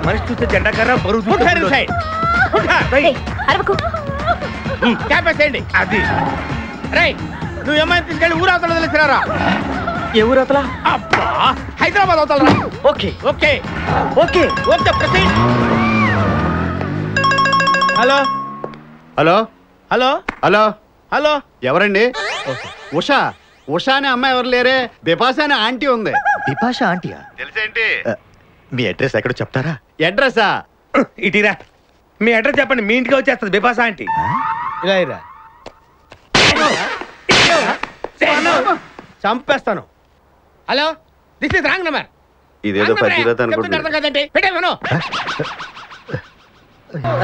మనిషి చూస్తే జెండాకర్ర బరువు క్యాపేసేయండి. అది రై నువ్వు ఏమైనా తీసుకెళ్ళి ఊరవతల తెలిసినారా? ఏ ఊరవతల? అబ్బా హైదరాబాద్ అవతలరా. ఓకే ఓకే ఓకే ఓకే ప్రతి. Hello hello hello hello hello ఎవరండి? ఉషా. ఉషా అనే అమ్మాయి ఎవరు లేరే, బిపాష అనే ఆంటీ ఉంది. బిపాష ఆంటీయా? తెలుసేంటి? మీ అడ్రస్ ఎక్కడో చెప్తారా? అడ్రసా? ఇటీరా మీ అడ్రస్ చెప్పండి, మీ ఇంటికి వచ్చేస్తుంది బిపాస ఆంటీ. ఇలా ఇరా చంపేస్తాను. Hello this is wrong number. ఇదేదో పచ్చిరత అనుకుంటున్నా కదండి. పెట్టేమను.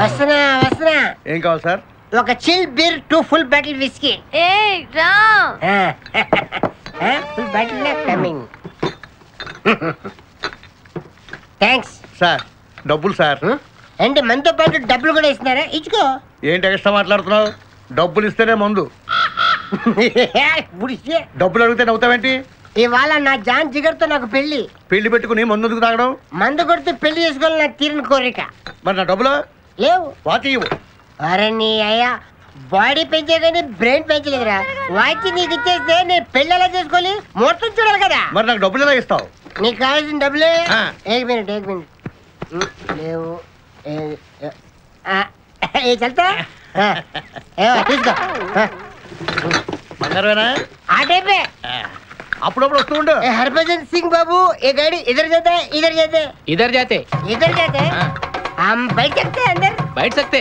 వస్తున్నా వస్తున్నా. ఏం కావాలి సార్? ఒక chill beer 2 full bottle whisky. Full bottle coming. Thanks sir. డబ్బులు సార్. అంటే మనతో పాటు డబ్బులు కూడా ఇస్తున్నారా? ఇచ్చుకో. ఏంటి ఎక్స్ట్రా మాట్లాడుతున్నావు? డబ్బులు ఇస్తేనే మందు. డబ్బులు అడిగితే నవ్వుతావేంటి? ఇవాళ నా జాన్ జిగర్తో నాకు పెళ్లి. పెళ్లి పెట్టుకుని మందు ఎందుకు తాగడం? మందు కొడితే పెళ్లి చేసుకోవాలి నాకు తీరిన కోరిక. మరి నా డబ్బులు లేవు. వాచి ఇవ్వు. అరే నీ అయ్యా బాడీ పెంచే కానీ బ్రెయిన్ పెంచలేదురా. వాచి నీకు ఇచ్చేస్తే నేను పెళ్లి ఎలా చేసుకోవాలి? మొత్తం చూడాలి కదా. మరి నాకు డబ్బులు ఎలా ఇస్తావు? నీకు కావాల్సిన డబ్బులే. ఏక్ మినిట్ లేవు. చల్తా తీసుకో. బంగారమేనా? ఆ టైపే. అప్పుడప్పుడు వస్తూ ఉండు. हरभजन सिंह बाबू ये गाड़ी इधर जाता है इधर जाते इधर जाते हम बैठ सकते हैं अंदर? बैठ सकते.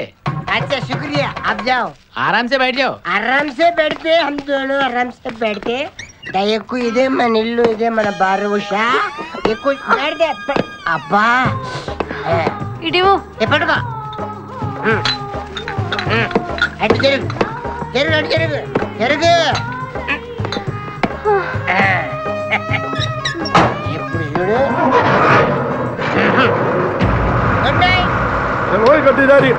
अच्छा शुक्रिया आप जाओ. आराम से बैठ जाओ. आराम से बैठते हम दोनों आराम से बैठते. दयकु इधे मन इल्लू इधे मन बार उषा ये कुछ बैठ दे अब्बा इडिवो ये पटको अट जरुग जरुग अट जरुग जरुग ఇప్పుడు చూడు. Good night. ఓయ్ గడ్డిదారి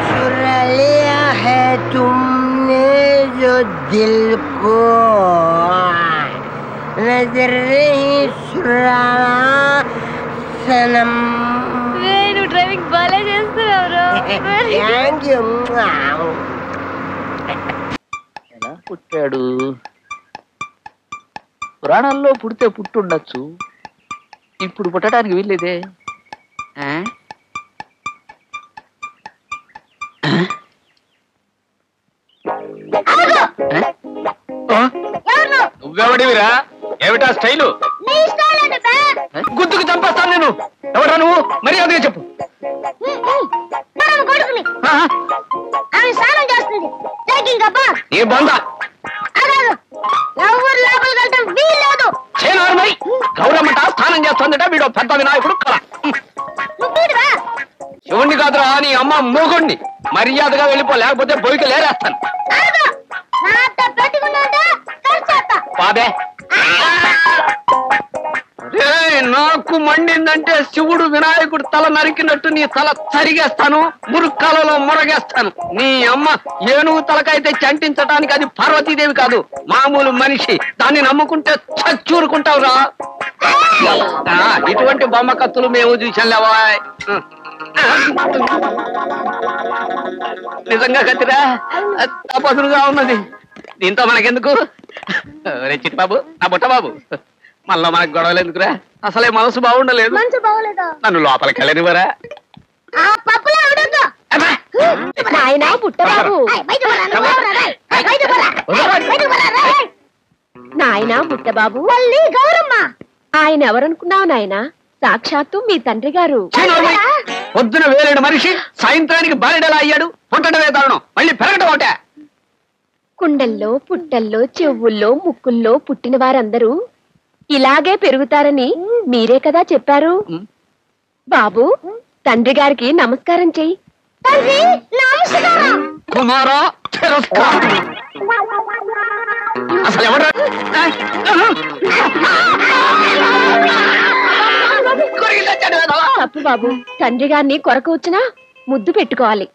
चुरा लिया है तुमने जो दिल को नजर नहीं चुराना सनम. నువ్వు డ్రైవింగ్ బాగా చేస్తున్నావు. Thank you. ఎలా పుట్టాడు? పురాణాల్లో పుడితే పుట్టుండొచ్చు, ఇప్పుడు పుట్టడానికి వీల్లేదే. నువ్వెవడివిరా? ఏమిటా స్టైలు? గుద్దుకు చంపేస్తాను నేను. ఎవరా నువ్వు? మర్యాదగా చెప్పు. ఏ బొంద గౌరమ్మట స్నానం చేస్తుందట. వీడు పెద్ద వినాయకుడు కళ. శివుణ్ణి కాదురా నీ అమ్మ మూగుణ్ణి. మర్యాదగా వెళ్ళిపో, లేకపోతే బొయ్యికి లేరేస్తాను. బాబే నాకు మండిందంటే శివుడు వినాయకుడు తల నరికినట్టు నీ తల తరిగేస్తాను, మురుక్కాలలో మురగేస్తాను. నీ అమ్మ ఏనుగు తలకైతే చంటించడానికి అది పార్వతీదేవి కాదు, మామూలు మనిషి. దాన్ని నమ్ముకుంటే చచ్చూరుకుంటావురా. ఇటువంటి బొమ్మ కత్తులు మేము చూసాంలేవా? నిజంగా కత్తిరా తపదురుగా ఉన్నది. దీంతో మనకెందుకు? రే చిట్టిబాబు, నా బుట్టబాబు, మళ్ళా మనకు గొడవలు ఎందుకురా? అసలే మనసు బాగుండలేదు. నన్ను లోపలికి వెళ్ళనివరా? నాయనా బుట్టబాబు, గౌరమ్మ ఆయన ఎవరనుకున్నావు నాయనా? సాక్షాత్తు మీ తండ్రి గారు. పొద్దున వేరేడు మనిషి సాయంత్రానికి బారెడలా అయ్యాడు. పుట్టడమే దారుణం, మళ్ళీ పెరగడం ఒకటే. కుండల్లో పుట్టల్లో చెవుల్లో ముక్కుల్లో పుట్టిన వారందరూ ఇలాగే పెరుగుతారని మీరే కదా చెప్పారు. బాబు తండ్రి గారికి నమస్కారం చెయ్యి. కుమారా అసలు ఎవరు? తప్పు బాబు, తండ్రి గారిని కొరకు వచ్చినా ముద్దు పెట్టుకోవాలి.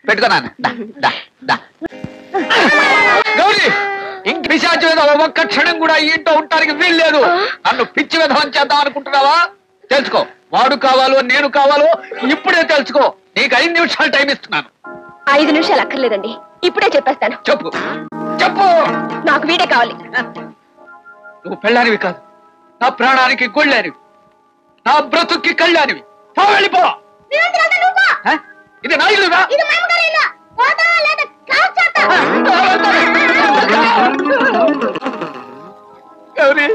పెట్టుకున్నాను. గౌరీ ఇంక పిశాచి విధవ ఒక్క క్షణం కూడా ఈ ఇంట్లో ఉండటానికి వీల్లేదు. నన్ను పిచ్చి విధవం చేద్దాం అనుకుంటున్నావా? తెలుసుకో, వాడు కావాలో నేను కావాలో ఇప్పుడే తెలుసుకో. నీకు 5 నిమిషాలు టైం ఇస్తున్నాను. 5 నిమిషాలు అక్కర్లేదండి, ఇప్పుడే చెప్పేస్తాను. చెప్పు చెప్పు. నాకు వీడే కావాలి. నువ్వు పెళ్ళానివి కాదు, నా ప్రాణానికి గుళ్ళానివి, నా బ్రతుక్కి కళ్ళానివి. పో, వెళ్ళిపో. ఇది నా ఇల్లురా? గౌరీ,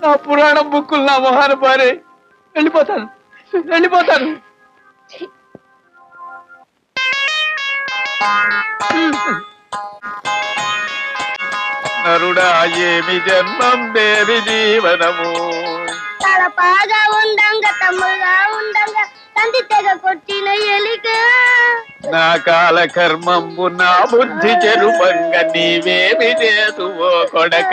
నా పురాణం బుక్కులు నా మొహాన పారే. వెళ్ళిపోతాను. నరుడా ఏమి జన్మం దేవి జీవనము. తలపాగా ఉండంగా తమ్ముగా ఉండంగా తండ్రి తెగ కొట్టిన ఎలిక నా కాల కర్మంబు నా బుద్ధి చెరుపంగ నీవేమి చేతువో కొడక.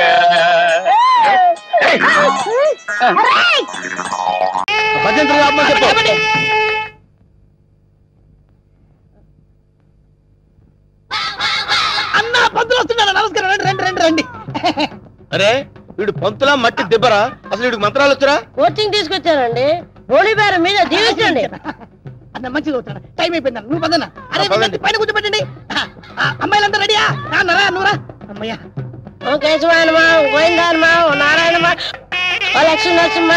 అన్నా పంతులు వస్తున్నాడు. నమస్కారం. రండి రండి రండి. అరే వీడు పంతులా మట్టి దిబ్బరా? అసలు వీడికి మంత్రాలు వచ్చారా? కోచింగ్ తీసుకొచ్చానండి. హోళీ బేరం మీద దీవించండి. అన్న మంచిగా అవుతాడు. టైం అయిపోయింది. నువ్వు పదన్నా. అరే పైన కూర్చోబెట్టండి. అమ్మాయిలంతా రెడీయా? నరా నువ్వురా. అమ్మయ్యా. ఓ కేశవాయనమా, గోవిందాయనమా, ఓ నారాయణమా, ఓ లక్ష్మీ నరసింహ,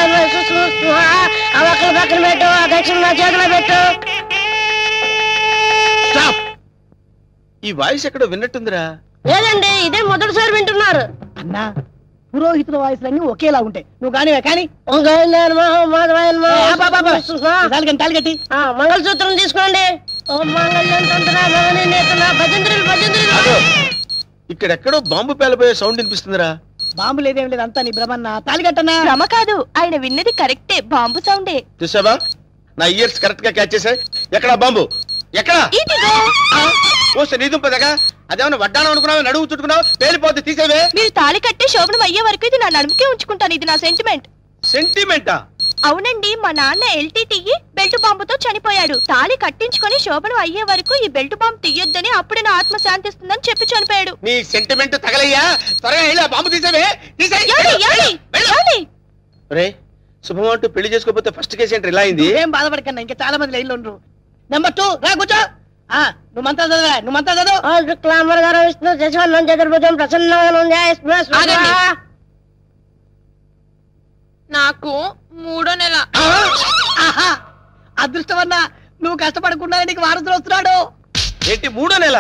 ఆ ఒక్కల పక్కన పెట్టు, ఆ దక్షిణ నా చేతిలో పెట్టు. ఈ వాయిస్ ఎక్కడో విన్నట్టుందిరా. లేదండి, ఇదే మొదటిసారి వింటున్నారు. అన్నా పురోహితుల వాయిస్లన్నీ ఒకేలా ఉంటాయి. నువ్వు కానివే కానీ ఓ గోవిందాయనమా, ఓ మాధవాయనమా, తాలిగట్టి మంగళసూత్రం తీసుకోండి. ఓ మంగళ్యం తంత్ర భవని నేతన భజంత్రులు. ఇక్కడెక్కడో బాంబు పేలపోయే సౌండ్ వినిపిస్తుందిరా. బాంబు లేదేం లేదు, అంతా నీ భ్రమన్న. తాలిగట్టన్నా. భ్రమ కాదు, ఆయన విన్నది కరెక్టే. బాంబు సౌండే. చూసావా, నా ఇయర్స్ కరెక్ట్ గా క్యాచ్ చేశాయి. ఎక్కడా బాంబు? ఎక్కడా? ఓసే నీ దుంపదగా. అదేమన్నా వడ్డానం అనుకున్నావు, నడువు చుట్టుకున్నావు, పేలిపోతే తీసేవే. మీరు తాళి కట్టి శోభనం అయ్యే వరకు ఇది నా నడుముకే ఉంచుకుంటాను. ఇది నా సెంటిమెంట్. సెంటిమెంటా? అవునండి, మా నాన్న ఎల్టీటీఈ బెల్ట్ బాంబుతో చనిపోయాడు. తాళి కట్టించుకొని శోభనం అయ్యే వరకు ఈ బెల్ట్ బాంబు తీయొద్దని, అప్పుడే నా ఆత్మ శాంతిస్తుందని చెప్పి చనిపోయాడు. నీ సెంటిమెంట్ తగలయ్యా. త్వరగా వెళ్ళి ఆ బాంబు తీసేవే. రే శుభం అంటూ పెళ్లి చేసుకోకపోతే ఫస్ట్ కేసు ఏంటి ఇలా అయింది? ఏం బాధపడకన్నా, ఇంకా చాలా మంది లైన్లో ఉండరు. నెంబర్ 2 రా కూర్చో. నువ్వు మంత్రాలు చదవరా? నువ్వు మంత్రాలు చదువు. శుక్లాంబర గారు విష్ణు శశివర్ణం చతుర్భుజం ప్రసన్న. నాకు 3వ నెల. అదృష్టమన్నా, నువ్వు కష్టపడకుండా నీకు వారసులు వస్తున్నాడు. ఏంటి 3వ నెల?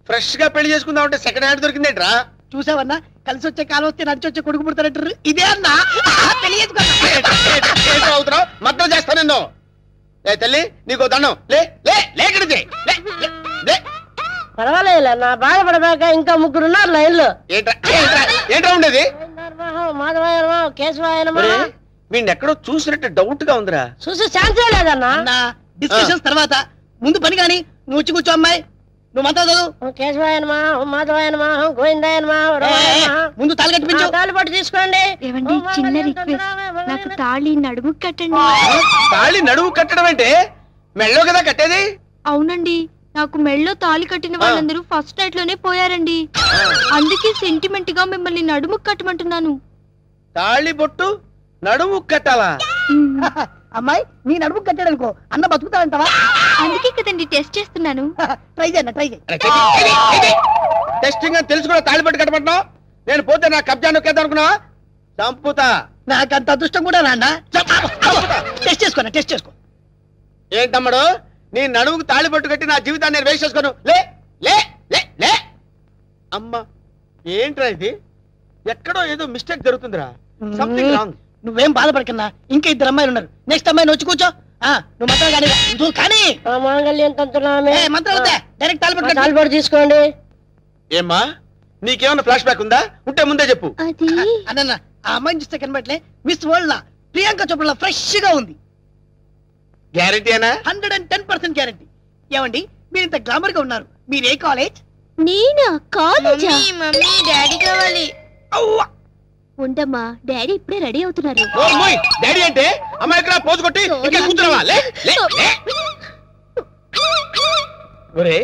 ఫ్రెష్ గా పెళ్లి చేసుకుందాం అంటే సెకండ్ హ్యాండ్ దొరికిందేంట్రా? చూసావన్నా, కలిసి వచ్చే కాలం వస్తే నడిచి వచ్చే కొడుకు పుడతారంటారు. ఇదే అన్నా పెళ్లి అవుతున్నావు, మద్దతు చేస్తాను నిన్ను. ఏ తల్లి, నీకు దండం. లేకడితే పర్వాలేదు, నా బాధపడబాక ఇంకా 3 ఉన్నారు లైన్లో. ఏంట్రా ఉండేది? మాధవాయనమా, కేశవాయనమా. వీడిని ఎక్కడో చూసినట్టు డౌట్ గా ఉందిరా. చూసి ఛాన్సే లేదన్నా. డిస్కషన్స్ తర్వాత ముందు పని కానీ నువ్వు వచ్చి కూర్చో. అమ్మాయి నువ్వు మంత్రాలు చదువు. కేశవాయనమా, మాధవాయనమా, గోవిందాయనమా. ముందు తాళి కట్టిపించు. తాళి పట్టు తీసుకోండి. ఏవండి, చిన్న రిక్వెస్ట్, నాకు తాళి నడుము కట్టండి. తాళి నడువు కట్టడం అంటే మెళ్ళో కదా కట్టేది? అవునండి, నాకు మెళ్ళో తాళి కట్టిన వాళ్ళందరూ ఫస్ట్ నైట్ లోనే పోయారండి. అందుకే సెంటిమెంట్ గా మిమ్మల్ని నడుము కట్టమంటున్నాను. తాళి బొట్టు నడుము కట్టాలా? అమ్మాయి నీ నడుము కట్టాడు అనుకో, అన్న బతుకుతాడంటావా? అందుకే కదండి టెస్ట్ చేస్తున్నాను. ట్రై చేయన్న, ట్రై చేయి. టెస్టింగ్ అని తెలుసు కూడా తాళి బొట్టు కట్టమంటున్నావు? నేను పోతే నా కబ్జా నొక్కేద్దాం అనుకున్నావా? చంపుతా. నాకంత అదృష్టం కూడా నాన్న. టెస్ట్ చేసుకోనా, టెస్ట్ చేసుకో. ఏంటమ్మడు, నీ నడుముకు తాళి బొట్టు కట్టి నా జీవితాన్ని నేను వేస్ట్ చేసుకోను. లే లే లే లే. అమ్మా, ఏంట్రా ఇది? ఎక్కడో ఏదో మిస్టేక్ జరుగుతుందిరా. Something wrong. నువ్వేం బాధపడకన్నా, ఇంకా 2 అమ్మాయిలు ఉన్నారు. నెక్స్ట్ అమ్మాయిని వచ్చి కూర్చో. నువ్వు మంత్రాలు కానీ నువ్వు కానీ మాంగళ్యం తంత్రనామే. మంత్రాలు డైరెక్ట్ తాళి పట్టు తీసుకోండి. ఏమ్మా, నీకేమన్నా ఫ్లాష్ బ్యాక్ ఉందా? ఉంటే ముందే చెప్పు. అన్న ఆ అమ్మాయిని చూస్తే కనబట్లే మిస్ వరల్డ్ లా ప్రియాంక చోప్రా ఫ్రెష్ గా ఉంది. గ్యారెంటీ అయినా? 110% గ్యారెంటీ. ఏమండి, మీరు ఇంత గ్లామర్ గా ఉన్నారు, మీరు ఏ కాలేజ్? నేనా? కాలేజా? మమ్మీ డాడీ కావాలి. ఉండమ్మా, డాడీ ఇప్పుడే రెడీ అవుతున్నారు. డాడీ అంటే అమ్మాయి ఇక్కడ పోజు కొట్టి ఇంకా కూర్చున్నావా? లే లే లే. ఒరే,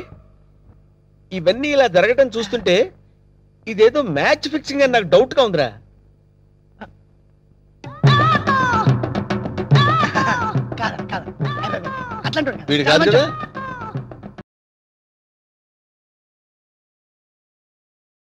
ఇవన్నీ ఇలా జరగటం చూస్తుంటే ఇదేదో మ్యాచ్ ఫిక్సింగ్ అని నాకు డౌట్ గా ఉందిరా. కాదు కాదు అట్లాంటి వీడు కాదు కదా?